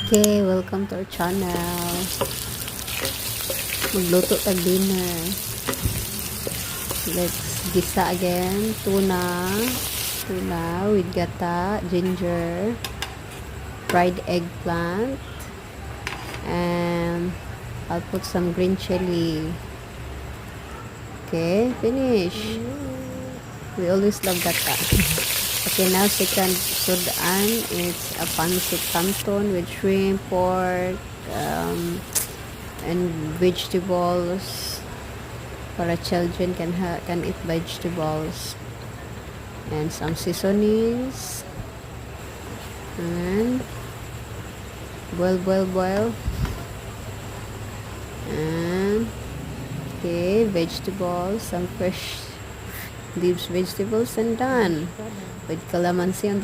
Okay, welcome to our channel. Magluto tag dinner. Let's gisa again. Tuna with gata, ginger, fried eggplant, and I'll put some green chili. Okay, finish. We always love gata. Okay, now second sudan. It's a pancit canton with shrimp, pork, and vegetables. Para children can eat vegetables, and some seasonings, and boil, and okay, vegetables, some fresh leaves vegetables, and done with calamansi on the